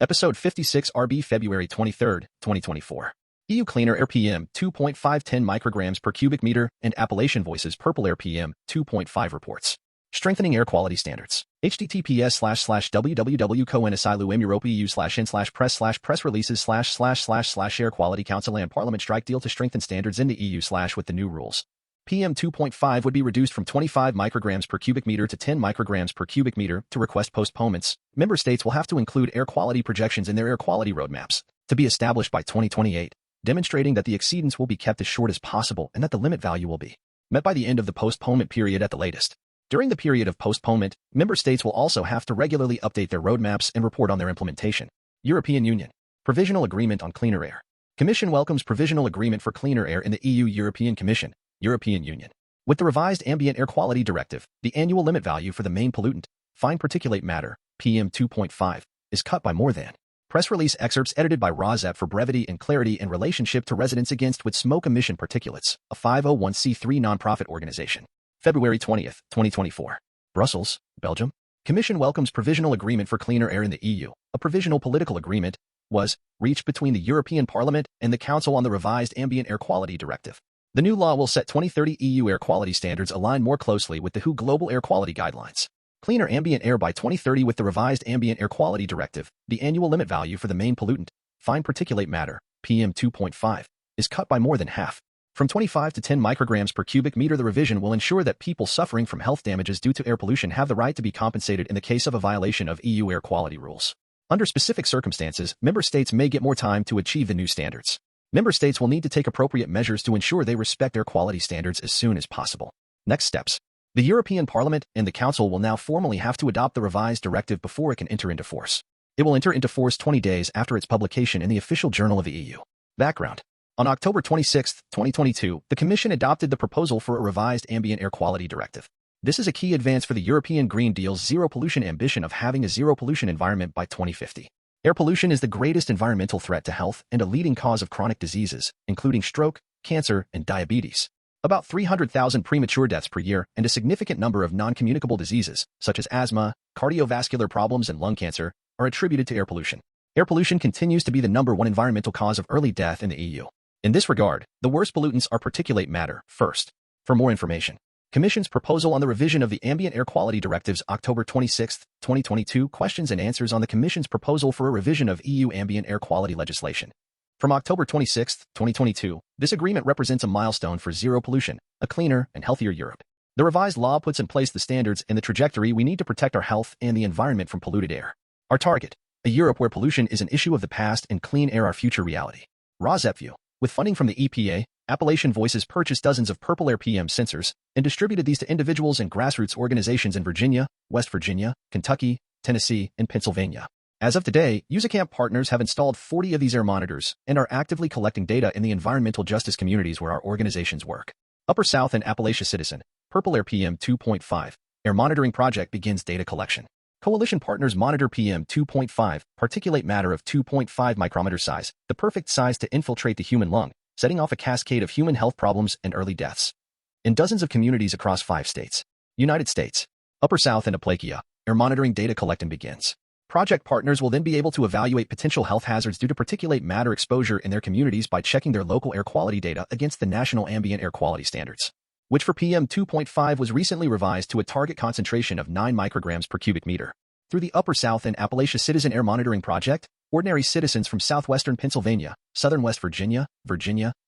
Episode 56 RB February 23, 2024. EU Cleaner Air PM 2.5 10 micrograms per cubic meter and Appalachian Voices PurpleAir PM 2.5 reports. Strengthening air quality standards. https://www.coinasiluemeuropeeu/in/press/press releases//air quality council and parliament strike deal to strengthen standards in the EU/ with the new rules. PM 2.5 would be reduced from 25 micrograms per cubic meter to 10 micrograms per cubic meter. To request postponements, member states will have to include air quality projections in their air quality roadmaps, to be established by 2028, demonstrating that the exceedance will be kept as short as possible and that the limit value will be met by the end of the postponement period at the latest. During the period of postponement, member states will also have to regularly update their roadmaps and report on their implementation. European Union. Provisional Agreement on Cleaner Air. Commission welcomes Provisional Agreement for Cleaner Air in the EU. European Commission, European Union. With the revised Ambient Air Quality Directive, the annual limit value for the main pollutant, fine particulate matter, PM 2.5, is cut by more than. Press release excerpts edited by Rozep for brevity and clarity in relationship to residents against with smoke emission particulates, a 501c3 nonprofit organization. February 20, 2024. Brussels, Belgium. Commission welcomes Provisional Agreement for Cleaner Air in the EU. A provisional political agreement was reached between the European Parliament and the Council on the revised Ambient Air Quality Directive. The new law will set 2030 EU air quality standards aligned more closely with the WHO Global Air Quality Guidelines. Cleaner ambient air by 2030 with the revised Ambient Air Quality Directive, the annual limit value for the main pollutant, fine particulate matter, PM 2.5, is cut by more than half. From 25 to 10 micrograms per cubic meter. The revision will ensure that people suffering from health damages due to air pollution have the right to be compensated in the case of a violation of EU air quality rules. Under specific circumstances, member states may get more time to achieve the new standards. Member states will need to take appropriate measures to ensure they respect air quality standards as soon as possible. Next steps. The European Parliament and the Council will now formally have to adopt the revised directive before it can enter into force. It will enter into force 20 days after its publication in the official journal of the EU. Background. On October 26, 2022, the Commission adopted the proposal for a revised Ambient Air Quality Directive. This is a key advance for the European Green Deal's zero-pollution ambition of having a zero-pollution environment by 2050. Air pollution is the greatest environmental threat to health and a leading cause of chronic diseases, including stroke, cancer, and diabetes. About 300,000 premature deaths per year and a significant number of non-communicable diseases, such as asthma, cardiovascular problems, and lung cancer, are attributed to air pollution. Air pollution continues to be the #1 environmental cause of early death in the EU. In this regard, the worst pollutants are particulate matter, first. For more information, Commission's proposal on the revision of the Ambient Air Quality Directives, October 26, 2022, questions and answers on the Commission's proposal for a revision of EU ambient air quality legislation. From October 26, 2022, this agreement represents a milestone for zero pollution, a cleaner and healthier Europe. The revised law puts in place the standards and the trajectory we need to protect our health and the environment from polluted air. Our target, a Europe where pollution is an issue of the past and clean air our future reality. Rozep view. With funding from the EPA, Appalachian Voices purchased dozens of PurpleAir PM sensors and distributed these to individuals and grassroots organizations in Virginia, West Virginia, Kentucky, Tennessee, and Pennsylvania. As of today, µgm³ partners have installed 40 of these air monitors and are actively collecting data in the environmental justice communities where our organizations work. Upper South and Appalachia Citizen, PurpleAir PM 2.5, air monitoring project begins data collection. Coalition partners monitor PM 2.5, particulate matter of 2.5 micrometer size, the perfect size to infiltrate the human lung, setting off a cascade of human health problems and early deaths. In dozens of communities across 5 states. United States. Upper South and Appalachia, air monitoring data collecting begins. Project partners will then be able to evaluate potential health hazards due to particulate matter exposure in their communities by checking their local air quality data against the National Ambient Air Quality Standards, which for PM 2.5 was recently revised to a target concentration of 9 micrograms per cubic meter. Through the Upper South and Appalachia Citizen Air Monitoring Project, ordinary citizens from southwestern Pennsylvania, southern West Virginia,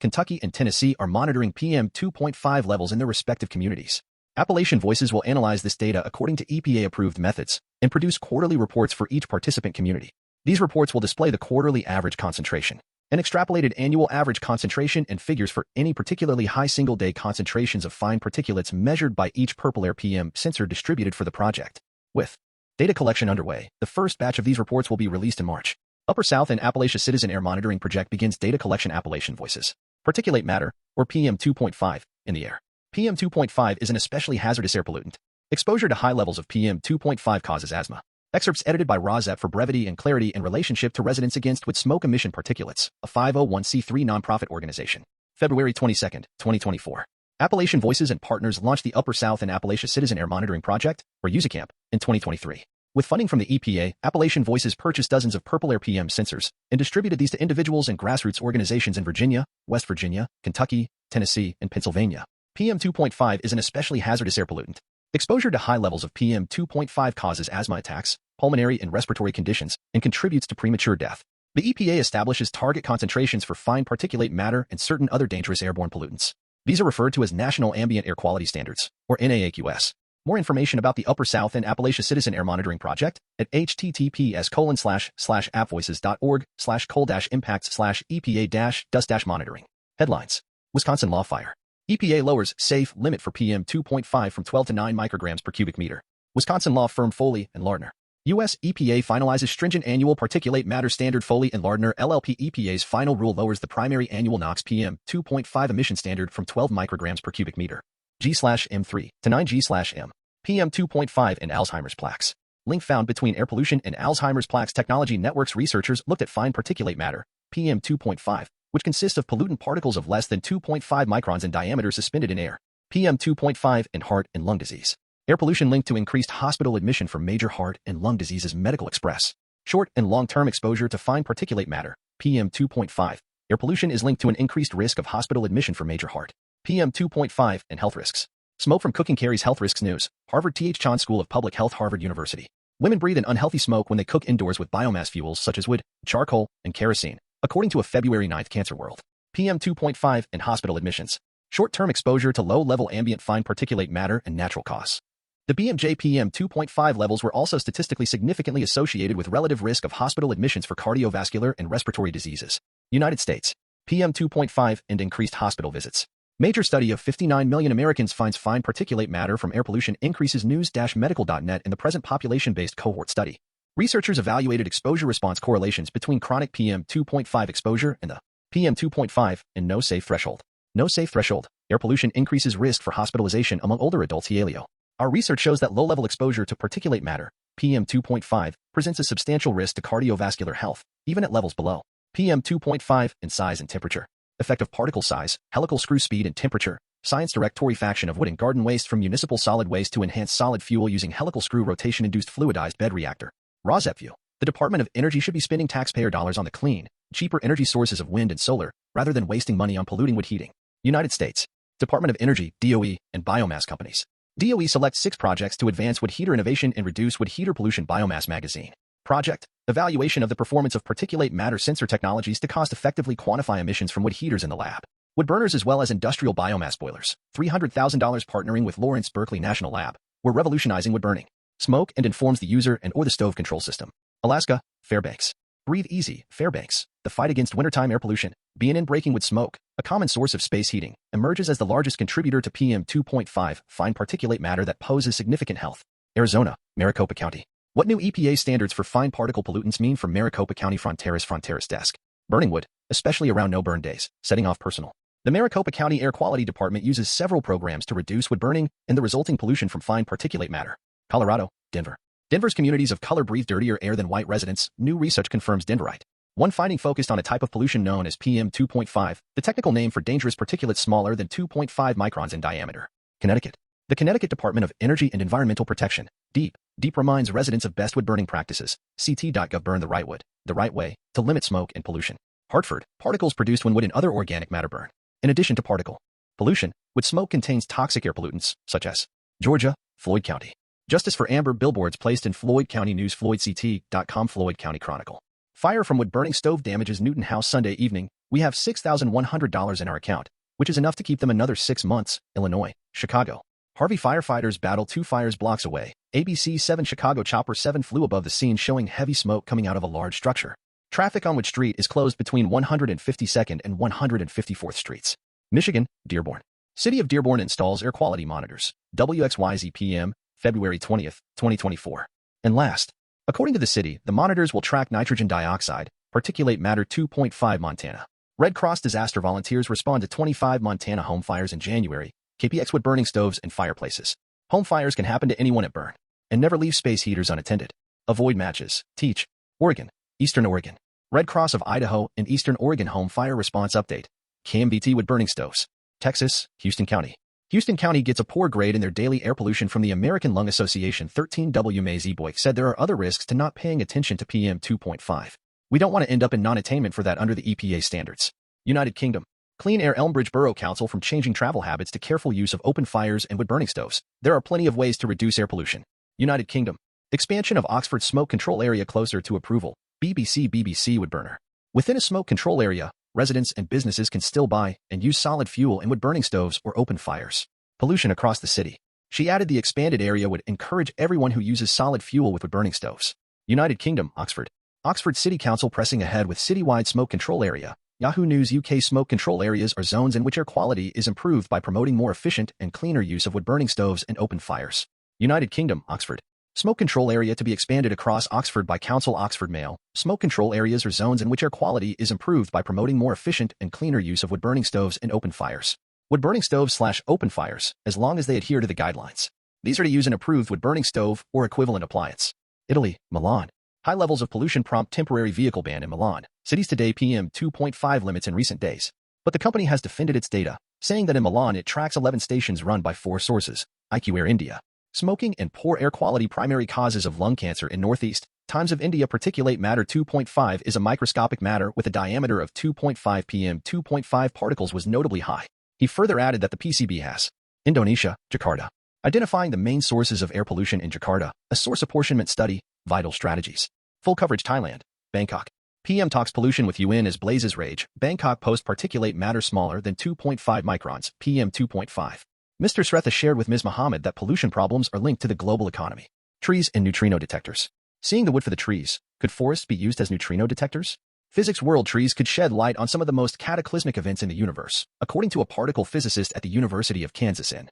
Kentucky, and Tennessee are monitoring PM 2.5 levels in their respective communities. Appalachian Voices will analyze this data according to EPA-approved methods and produce quarterly reports for each participant community. These reports will display the quarterly average concentration, an extrapolated annual average concentration, and figures for any particularly high single-day concentrations of fine particulates measured by each PurpleAir PM sensor distributed for the project. With data collection underway, the first batch of these reports will be released in March. Upper South and Appalachia Citizen Air Monitoring Project begins data collection. Appalachian Voices. Particulate matter, or PM 2.5, in the air. PM 2.5 is an especially hazardous air pollutant. Exposure to high levels of PM 2.5 causes asthma. Excerpts edited by Rozep for brevity and clarity in relationship to residents against with smoke emission particulates, a 501c3 nonprofit organization. February 22, 2024. Appalachian Voices and partners launched the Upper South and Appalachia Citizen Air Monitoring Project, or µgm³, in 2023. With funding from the EPA, Appalachian Voices purchased dozens of PurpleAir PM sensors and distributed these to individuals and grassroots organizations in Virginia, West Virginia, Kentucky, Tennessee, and Pennsylvania. PM2.5 is an especially hazardous air pollutant. Exposure to high levels of PM2.5 causes asthma attacks, pulmonary and respiratory conditions, and contributes to premature death. The EPA establishes target concentrations for fine particulate matter and certain other dangerous airborne pollutants. These are referred to as National Ambient Air Quality Standards, or NAAQS. More information about the Upper South and Appalachia Citizen Air Monitoring Project at https://appvoices.org/coal-impacts/EPA-dust-monitoring. Headlines. Wisconsin law fire. EPA lowers safe limit for PM2.5 from 12 to 9 micrograms per cubic meter. Wisconsin law firm Foley & Lardner. U.S. EPA finalizes stringent annual particulate matter standard. Foley & Lardner LLP. EPA's final rule lowers the primary annual NOx PM2.5 emission standard from 12 micrograms per cubic meter G/M3 to 9 G/M. PM2.5 and Alzheimer's plaques. Link found between air pollution and Alzheimer's plaques. Technology Networks researchers looked at fine particulate matter, PM2.5, which consists of pollutant particles of less than 2.5 microns in diameter suspended in air, PM2.5, and heart and lung disease. Air pollution linked to increased hospital admission for major heart and lung diseases. Medical Express. Short and long-term exposure to fine particulate matter, PM2.5. Air pollution is linked to an increased risk of hospital admission for major heart, PM2.5, and health risks. Smoke from cooking carries health risks. News. Harvard T.H. Chan School of Public Health, Harvard University. Women breathe in unhealthy smoke when they cook indoors with biomass fuels such as wood, charcoal, and kerosene, according to a February 9 Cancer World. PM2.5 and hospital admissions. Short-term exposure to low-level ambient fine particulate matter and natural cause. The BMJ PM2.5 levels were also statistically significantly associated with relative risk of hospital admissions for cardiovascular and respiratory diseases. United States. PM2.5 and increased hospital visits. Major study of 59 million Americans finds fine particulate matter from air pollution increases. News-medical.net in the present population-based cohort study. Researchers evaluated exposure-response correlations between chronic PM2.5 exposure and the PM2.5 and no safe threshold. No safe threshold. Air pollution increases risk for hospitalization among older adults. Yaleo. Our research shows that low-level exposure to particulate matter, PM2.5, presents a substantial risk to cardiovascular health, even at levels below PM2.5 in size and temperature. Effect of particle size, helical screw speed and temperature. Science direct torrefaction of wood and garden waste from municipal solid waste to enhance solid fuel using helical screw rotation-induced fluidized bed reactor. ROSEPView. The Department of Energy should be spending taxpayer dollars on the clean, cheaper energy sources of wind and solar, rather than wasting money on polluting wood heating. United States. Department of Energy, DOE, and biomass companies. DOE selects 6 projects to advance wood heater innovation and reduce wood heater pollution. Biomass Magazine. Project. Evaluation of the performance of particulate matter sensor technologies to cost-effectively quantify emissions from wood heaters in the lab. Wood burners as well as industrial biomass boilers. $300,000 partnering with Lawrence Berkeley National Lab. We're revolutionizing wood burning. Smoke and informs the user and or the stove control system. Alaska. Fairbanks. Breathe easy. Fairbanks. The fight against wintertime air pollution. BNN breaking wood smoke, a common source of space heating, emerges as the largest contributor to PM2.5, fine particulate matter that poses significant health. Arizona. Maricopa County. What new EPA standards for fine particle pollutants mean for Maricopa County? Fronteras desk. Burning wood, especially around no-burn days, setting off personal. The Maricopa County Air Quality Department uses several programs to reduce wood burning and the resulting pollution from fine particulate matter. Colorado. Denver. Denver's communities of color breathe dirtier air than white residents. New research confirms Denverite. One finding focused on a type of pollution known as PM2.5, the technical name for dangerous particulates smaller than 2.5 microns in diameter. Connecticut. The Connecticut Department of Energy and Environmental Protection, DEEP, reminds residents of best wood burning practices. CT.gov. Burn the right wood, the right way, to limit smoke and pollution. Hartford. Particles produced when wood and other organic matter burn. In addition to particle pollution, wood smoke contains toxic air pollutants, such as Georgia. Floyd County. Justice for Amber billboards placed in Floyd County News. FloydCT.com. Floyd County Chronicle. Fire from wood burning stove damages Newton House. Sunday evening. We have $6,100 in our account, which is enough to keep them another 6 months. Illinois. Chicago. Harvey firefighters battle 2 fires blocks away. ABC 7 Chicago Chopper 7 flew above the scene showing heavy smoke coming out of a large structure. Traffic on Wood Street is closed between 152nd and 154th Streets. Michigan. Dearborn. City of Dearborn installs air quality monitors. WXYZ PM, February 20th, 2024. And last, according to the city, the monitors will track nitrogen dioxide, particulate matter. 2.5 Montana. Red Cross disaster volunteers respond to 25 Montana home fires in January. KPX wood burning stoves and fireplaces. Home fires can happen to anyone at burn. And never leave space heaters unattended. Avoid matches. Teach. Oregon. Eastern Oregon. Red Cross of Idaho and Eastern Oregon home fire response update. KMVT wood burning stoves. Texas. Houston County. Houston County gets a poor grade in their daily air pollution from the American Lung Association. 13W µgm³ said there are other risks to not paying attention to PM 2.5. We don't want to end up in non-attainment for that under the EPA standards. United Kingdom. Clean Air Elmbridge Borough Council from changing travel habits to careful use of open fires and wood-burning stoves. There are plenty of ways to reduce air pollution. United Kingdom. Expansion of Oxford smoke control area closer to approval. BBC wood burner. Within a smoke control area, residents and businesses can still buy and use solid fuel in wood-burning stoves or open fires. Pollution across the city. She added the expanded area would encourage everyone who uses solid fuel with wood-burning stoves. United Kingdom, Oxford. Oxford City Council pressing ahead with citywide smoke control area. Yahoo News UK smoke control areas are zones in which air quality is improved by promoting more efficient and cleaner use of wood-burning stoves and open fires. United Kingdom, Oxford. Smoke control area to be expanded across Oxford by Council. Oxford Mail. Smoke control areas are zones in which air quality is improved by promoting more efficient and cleaner use of wood-burning stoves and open fires. Wood-burning stoves/open fires, as long as they adhere to the guidelines. These are to use an approved wood-burning stove or equivalent appliance. Italy, Milan. High levels of pollution prompt temporary vehicle ban in Milan. Cities today PM 2.5 limits in recent days. But the company has defended its data, saying that in Milan it tracks 11 stations run by 4 sources. IQ Air India. Smoking and poor air quality primary causes of lung cancer in Northeast. Times of India particulate matter 2.5 is a microscopic matter with a diameter of 2.5 PM 2.5 particles was notably high. He further added that the PCB has. Indonesia, Jakarta. Identifying the main sources of air pollution in Jakarta, a source apportionment study, vital strategies. Full coverage Thailand, Bangkok. PM talks pollution with UN as blazes rage. Bangkok post particulate matter smaller than 2.5 microns, PM 2.5. Mr. Sretha shared with Ms. Mohammed that pollution problems are linked to the global economy. Trees and neutrino detectors. Seeing the wood for the trees, could forests be used as neutrino detectors? Physics World trees could shed light on some of the most cataclysmic events in the universe, according to a particle physicist at the University of Kansas in